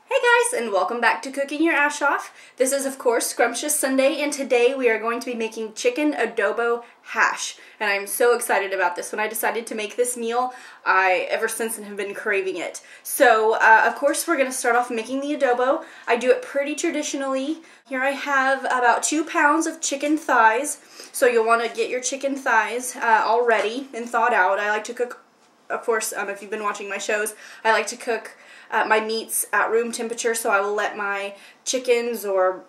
Hey guys, and welcome back to Cooking Your Ash Off. This is, of course, Scrumptious Sunday, and today we are going to be making chicken adobo hash. And I'm so excited about this. When I decided to make this meal, I, ever since, have been craving it. So, of course, we're going to start off making the adobo. I do it pretty traditionally. Here I have about 2 pounds of chicken thighs. So you'll want to get your chicken thighs all ready and thawed out. I like to cook, of course, if you've been watching my shows, I like to cook my meats at room temperature, so I will let my chickens or,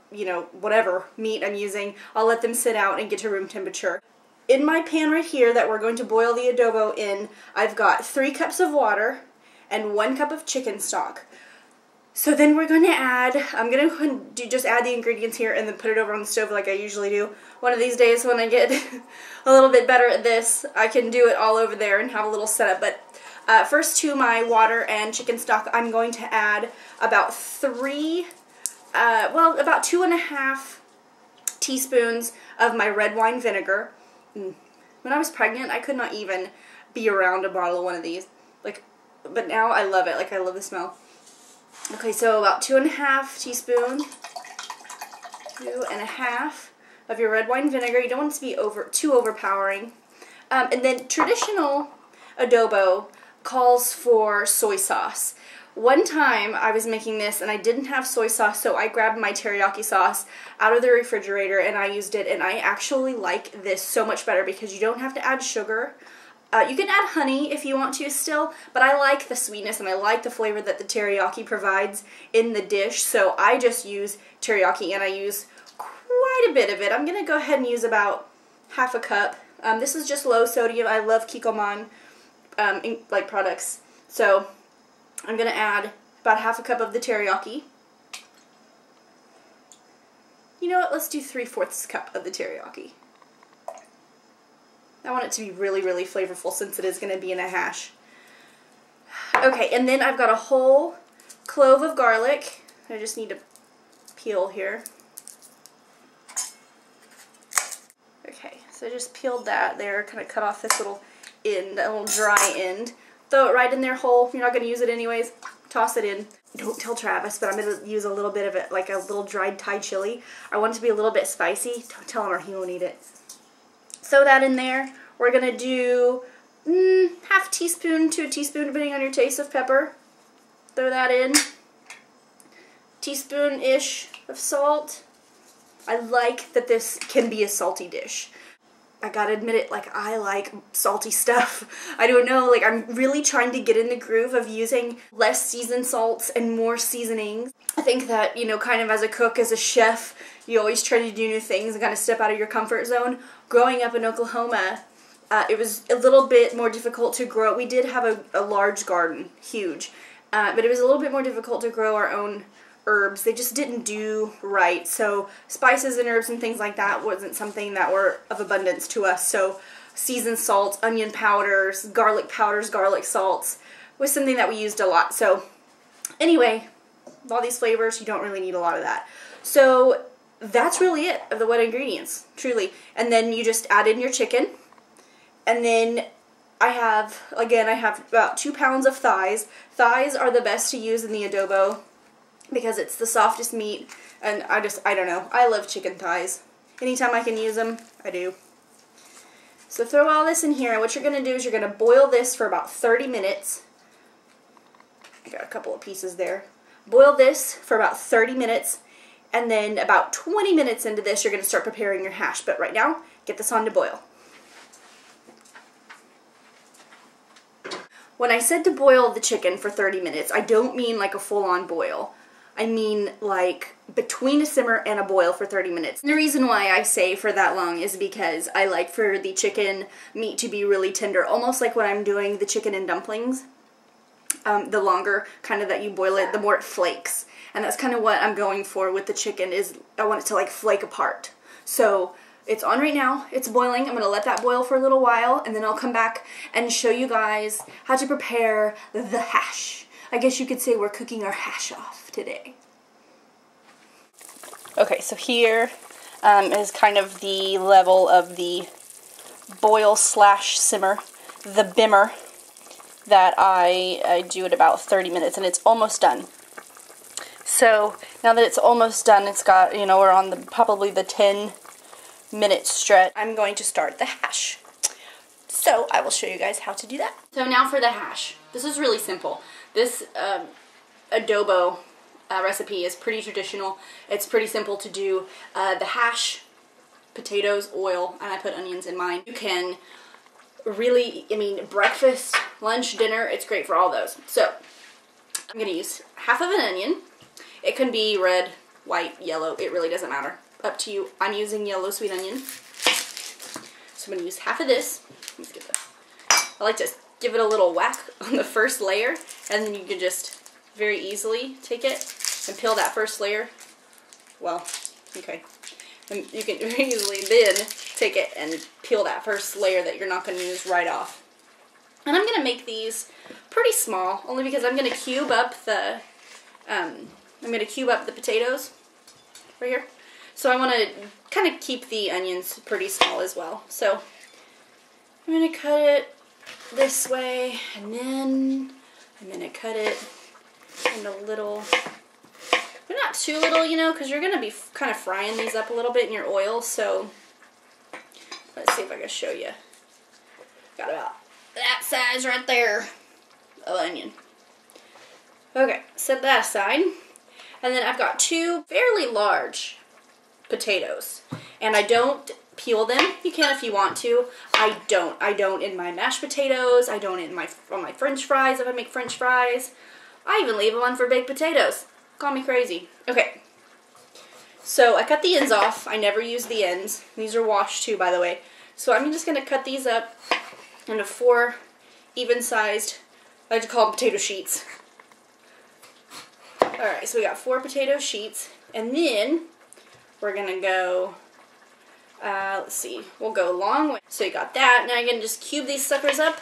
whatever meat I'm using, I'll let them sit out and get to room temperature. In my pan right here that we're going to boil the adobo in, I've got 3 cups of water and 1 cup of chicken stock. So then we're going to add, I'm going to just add the ingredients here and then put it over on the stove like I usually do. One of these days when I get a little bit better at this, I can do it all over there and have a little setup. But first, to my water and chicken stock, I'm going to add about about 2.5 teaspoons of my red wine vinegar. When I was pregnant, I could not even be around a bottle of one of these. But now I love it. I love the smell. Okay, so about 2.5 teaspoons, 2.5 of your red wine vinegar. You don't want it to be too overpowering. And then traditional adobo calls for soy sauce. One time I was making this and I didn't have soy sauce, so I grabbed my teriyaki sauce out of the refrigerator and I used it, and I actually like this so much better because you don't have to add sugar. You can add honey if you want to still, but I like the sweetness and I like the flavor that the teriyaki provides in the dish, so I just use teriyaki and I use quite a bit of it. I'm going to go ahead and use about half a cup. This is just low sodium. I love Kikkoman products, so I'm going to add about half a cup of the teriyaki. You know what, let's do 3/4 cup of the teriyaki. I want it to be really, really flavorful since it is going to be in a hash. Okay, and then I've got a whole clove of garlic. I just need to peel here. Okay, so I just peeled that there, kind of cut off this little end, a little dry end. Throw it right in there whole. You're not going to use it anyways. Toss it in. Don't tell Travis, but I'm going to use a little bit of it, like a little dried Thai chili. I want it to be a little bit spicy. Don't tell him or he won't eat it. Throw that in there. We're going to do half teaspoon to a teaspoon, depending on your taste, of pepper. Throw that in. Teaspoon-ish of salt. I like that this can be a salty dish. I gotta admit it, I like salty stuff. I don't know, I'm really trying to get in the groove of using less seasoned salts and more seasonings. I think that, kind of as a cook, as a chef, you always try to do new things and kind of step out of your comfort zone. Growing up in Oklahoma, it was a little bit more difficult to grow. We did have a large garden, huge, but it was a little bit more difficult to grow our own herbs. They just didn't do right, so spices and herbs and things like that wasn't something that were of abundance to us. So seasoned salt, onion powders, garlic salts was something that we used a lot. So anyway, with all these flavors, you don't really need a lot of that. So that's really it of the wet ingredients, truly. And then you just add in your chicken, and then I have about 2 pounds of thighs. Thighs are the best to use in the adobo because it's the softest meat, and I don't know, I love chicken thighs. Anytime I can use them, I do. So throw all this in here, and what you're going to do is you're going to boil this for about 30 minutes. I got a couple of pieces there. Boil this for about 30 minutes, and then about 20 minutes into this, you're going to start preparing your hash. But right now, get this on to boil. When I said to boil the chicken for 30 minutes, I don't mean like a full-on boil. I mean between a simmer and a boil for 30 minutes. And the reason why I say for that long is because I like for the chicken meat to be really tender, almost like when I'm doing the chicken and dumplings. The longer kind of that you boil it, the more it flakes. And that's kind of what I'm going for with the chicken, is I want it to flake apart. So it's on right now, it's boiling. I'm going to let that boil for a little while, and then I'll come back and show you guys how to prepare the hash. I guess you could say we're cooking our hash off today. Okay, so here is kind of the level of the boil/simmer, the bimmer, that I do at about 30 minutes, and it's almost done. So now that it's almost done, it's got, you know, we're on the probably the 10-minute stretch. I'm going to start the hash. So I will show you guys how to do that. So now for the hash. This is really simple. This adobo recipe is pretty traditional. It's pretty simple to do. The hash, potatoes, oil, and I put onions in mine. You can really, I mean, breakfast, lunch, dinner, it's great for all those. So I'm going to use half of an onion. It can be red, white, yellow. It really doesn't matter. Up to you. I'm using yellow sweet onion. So I'm going to use half of this. Let's get this. I like to give it a little whack on the first layer, and then you can just very easily take it and peel that first layer. Well, okay. And you can very easily then take it and peel that first layer that you're not going to use right off. And I'm going to make these pretty small, only because I'm going to cube up the potatoes right here. So I want to kind of keep the onions pretty small as well. So I'm going to cut it this way, and then I'm going to cut it in a little, but not too little, you know, because you're going to be kind of frying these up a little bit in your oil. So let's see if I can show you. Got about that size right there of onion. Okay, set that aside. And then I've got two fairly large potatoes. And I don't peel them. You can if you want to. I don't. I don't in my mashed potatoes. I don't on my french fries if I make french fries. I even leave them on for baked potatoes. Call me crazy. Okay. So I cut the ends off. I never use the ends. These are washed too, by the way. So I'm just going to cut these up into 4 even-sized, I like to call them potato sheets. Alright, so we got 4 potato sheets, and then we're going to go, let's see, we'll go a long way. So you got that. Now you're going to just cube these suckers up.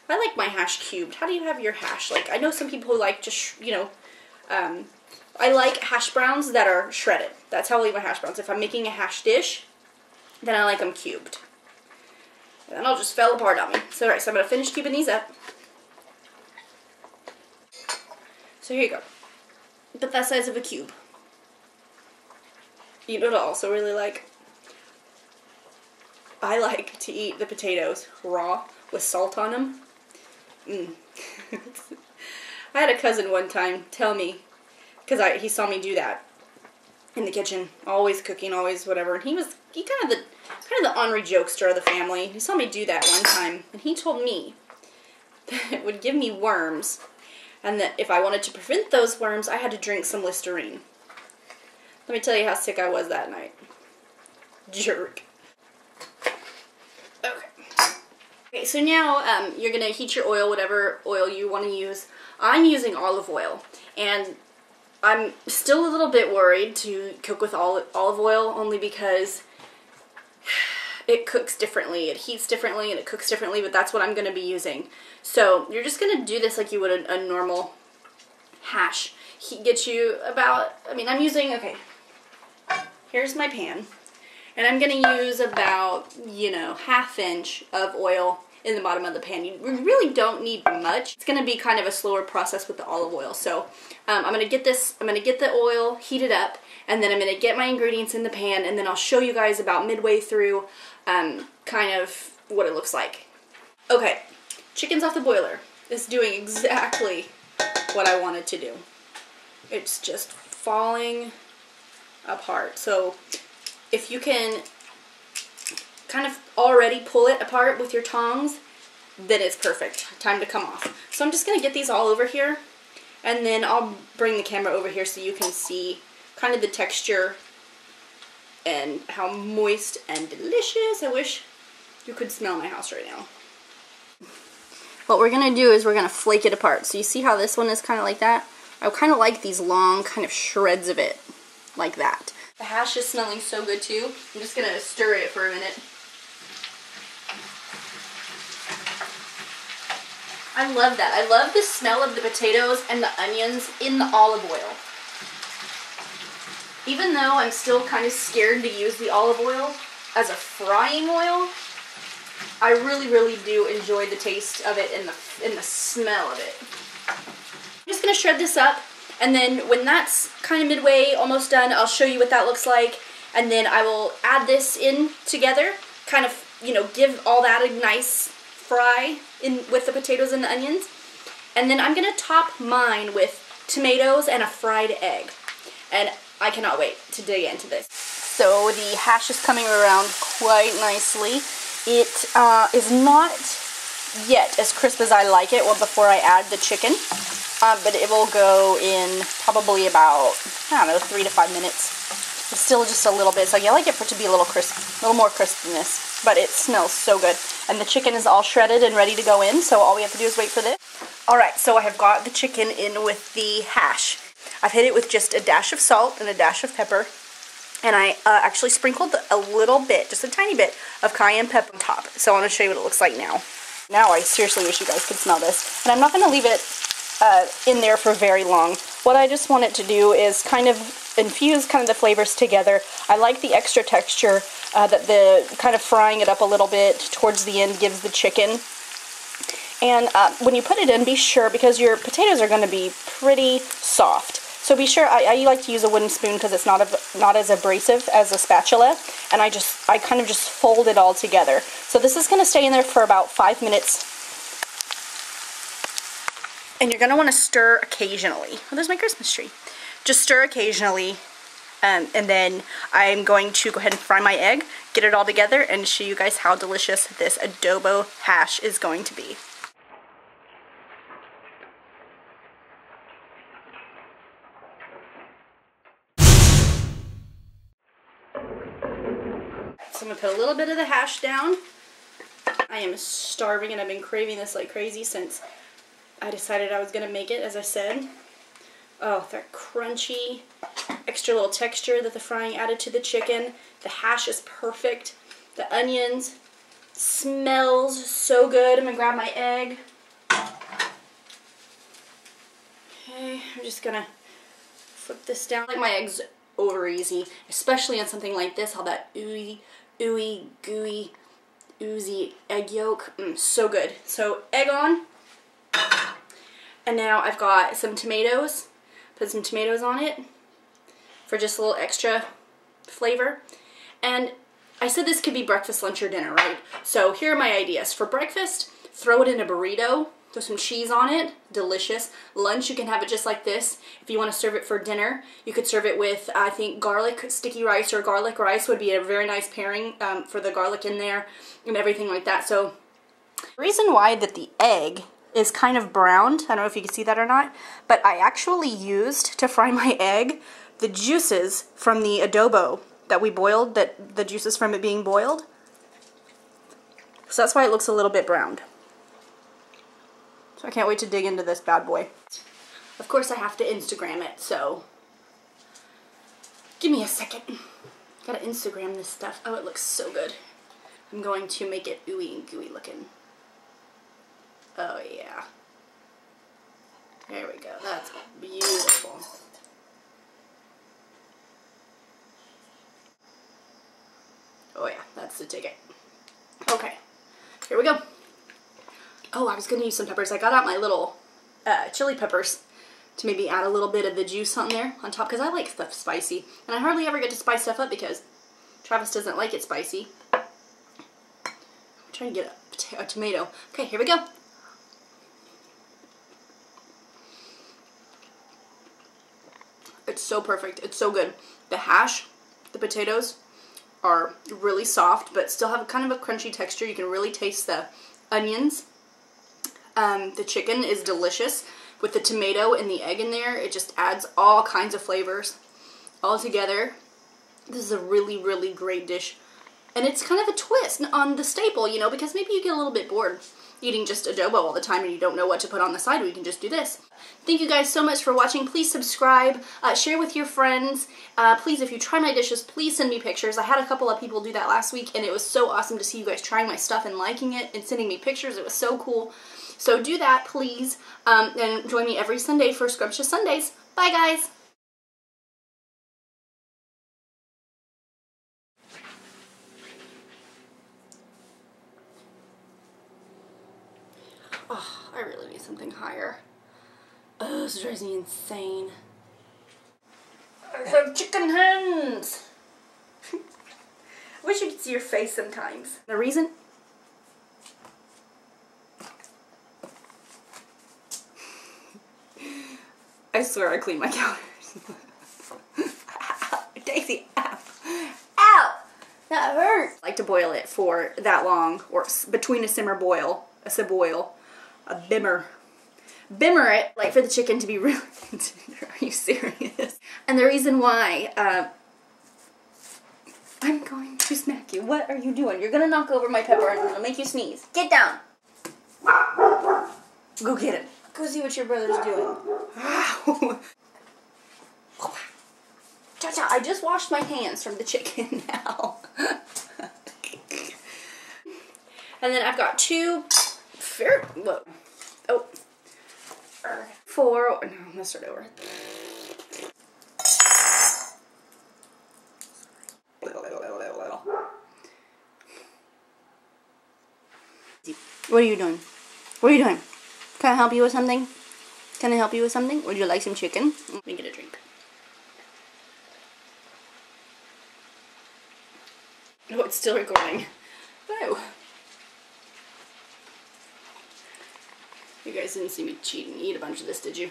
I like my hash cubed. How do you have your hash? Like, I know some people who like just, you know, I like hash browns that are shredded. That's how I leave my hash browns. If I'm making a hash dish, then I like them cubed. And then I'll just fell apart on me. So, alright, so I'm going to finish cubing these up. So here you go. Put that size of a cube. You know what I also really like? I like to eat the potatoes raw with salt on them. I had a cousin one time tell me, because he saw me do that in the kitchen, always cooking, always whatever. And he kind of the ornery jokester of the family. He saw me do that one time, and he told me that it would give me worms, and that if I wanted to prevent those worms, I had to drink some Listerine. Let me tell you how sick I was that night. Jerk. Okay, so now you're going to heat your oil, whatever oil you want to use. I'm using olive oil, and I'm still a little bit worried to cook with olive oil, only because it cooks differently, it heats differently, and it cooks differently, but that's what I'm going to be using. So you're just going to do this like you would a normal hash. Get you about, I mean, I'm using, okay, here's my pan. And I'm going to use about, you know, 1/2 inch of oil in the bottom of the pan. You really don't need much. It's going to be kind of a slower process with the olive oil. So I'm going to get the oil heated up, and then I'm going to get my ingredients in the pan, and then I'll show you guys about midway through kind of what it looks like. Okay, chicken's off the boiler. It's doing exactly what I wanted to do. It's just falling apart. So if you can kind of already pull it apart with your tongs, then it's perfect. Time to come off. So I'm just going to get these all over here, and then I'll bring the camera over here so you can see kind of the texture and how moist and delicious. I wish you could smell my house right now. What we're going to do is we're going to flake it apart. So you see how this one is kind of like that? I kind of like these long kind of shreds of it like that. The hash is smelling so good too. I'm just going to stir it for a minute. I love that. I love the smell of the potatoes and the onions in the olive oil. Even though I'm still kind of scared to use the olive oil as a frying oil, I really, really do enjoy the taste of it and the smell of it. just going to shred this up, and then when that's kind of midway, almost done, I'll show you what that looks like, and then I will add this in together, kind of, you know, give all that a nice fry in with the potatoes and the onions. And then I'm going to top mine with tomatoes and a fried egg. And I cannot wait to dig into this. So the hash is coming around quite nicely. It is not yet as crisp as I like it before I add the chicken. But it will go in probably about, I don't know, 3 to 5 minutes. It's still just a little bit, so I like it for it to be a little crisp, a little more crispiness. But it smells so good. And the chicken is all shredded and ready to go in, so all we have to do is wait for this. Alright, so I have got the chicken in with the hash. I've hit it with just a dash of salt and a dash of pepper. And I actually sprinkled a little bit, just a tiny bit, of cayenne pepper on top. So I want to show you what it looks like now. Now I seriously wish you guys could smell this. And I'm not going to leave it in there for very long. What I just want it to do is kind of infuse kind of the flavors together. I like the extra texture that the kind of frying it up a little bit towards the end gives the chicken. And when you put it in, be sure, because your potatoes are going to be pretty soft. So be sure, I like to use a wooden spoon because it's not as abrasive as a spatula. And I kind of just fold it all together. So this is going to stay in there for about 5 minutes. And you're going to want to stir occasionally. Oh, there's my Christmas tree. Just stir occasionally. And then I'm going to go ahead and fry my egg, get it all together, and show you guys how delicious this adobo hash is going to be. So I'm going to put a little bit of the hash down. I am starving and I've been craving this like crazy since I decided I was going to make it, as I said. Oh, that crunchy, extra little texture that the frying added to the chicken. The hash is perfect. The onions smells so good. I'm going to grab my egg. Okay, I'm just going to flip this down. I like my eggs over easy, especially on something like this, all that ooey, gooey, oozy egg yolk. So good. So egg on. And now I've got some tomatoes. Put some tomatoes on it for just a little extra flavor. And I said this could be breakfast, lunch, or dinner, right? So here are my ideas. For breakfast, throw it in a burrito. Throw some cheese on it. Delicious. Lunch, you can have it just like this. If you want to serve it for dinner, you could serve it with, I think, garlic sticky rice or garlic rice would be a very nice pairing for the garlic in there and everything like that. So the reason why that the egg is kind of browned, I don't know if you can see that or not, but I actually used to fry my egg the juices from the adobo that we boiled, the juices from it being boiled. So that's why it looks a little bit browned. So I can't wait to dig into this bad boy. Of course I have to Instagram it, so give me a second. Gotta Instagram this stuff. Oh, it looks so good. I'm going to make it ooey and gooey looking. Oh yeah. There we go. That's beautiful. Oh yeah, that's the ticket. Okay, here we go. Oh, I was going to use some peppers. I got out my little chili peppers to maybe add a little bit of the juice on there on top because I like stuff spicy. And I hardly ever get to spice stuff up because Travis doesn't like it spicy. I'm trying to get a tomato. Okay, here we go. It's so perfect. It's so good. The hash, the potatoes are really soft but still have kind of a crunchy texture. You can really taste the onions. The chicken is delicious with the tomato and the egg in there. It just adds all kinds of flavors all together. This is a really, really great dish. And it's kind of a twist on the staple, you know, because maybe you get a little bit bored eating just adobo all the time and you don't know what to put on the side. We can just do this. Thank you guys so much for watching. Please subscribe, share with your friends. Please, if you try my dishes, please send me pictures. I had a couple of people do that last week and it was so awesome to see you guys trying my stuff and liking it and sending me pictures. It was so cool. So do that, please, and join me every Sunday for Scrumptious Sundays. Bye, guys! Oh, I really need something higher. Oh, this drives me insane. I have chicken hands! I wish you could see your face sometimes. The reason? I swear I clean my counters. Daisy, ow. Ow! That hurts! I like to boil it for that long, or between a simmer boil, a bimmer. Bimmer it, like for the chicken to be really tender. Are you serious? And the reason why, I'm going to smack you. What are you doing? You're gonna knock over my pepper and I'm gonna make you sneeze. Get down! Go get him. Go see what your brother's doing. Cha-cha, I just washed my hands from the chicken now. And then I've got two, whoa, oh, 4, no, let's start over. What are you doing? What are you doing? Can I help you with something? Can I help you with something? Would you like some chicken? Let me get a drink. Oh, it's still recording. Oh. You guys didn't see me cheat and eat a bunch of this, did you?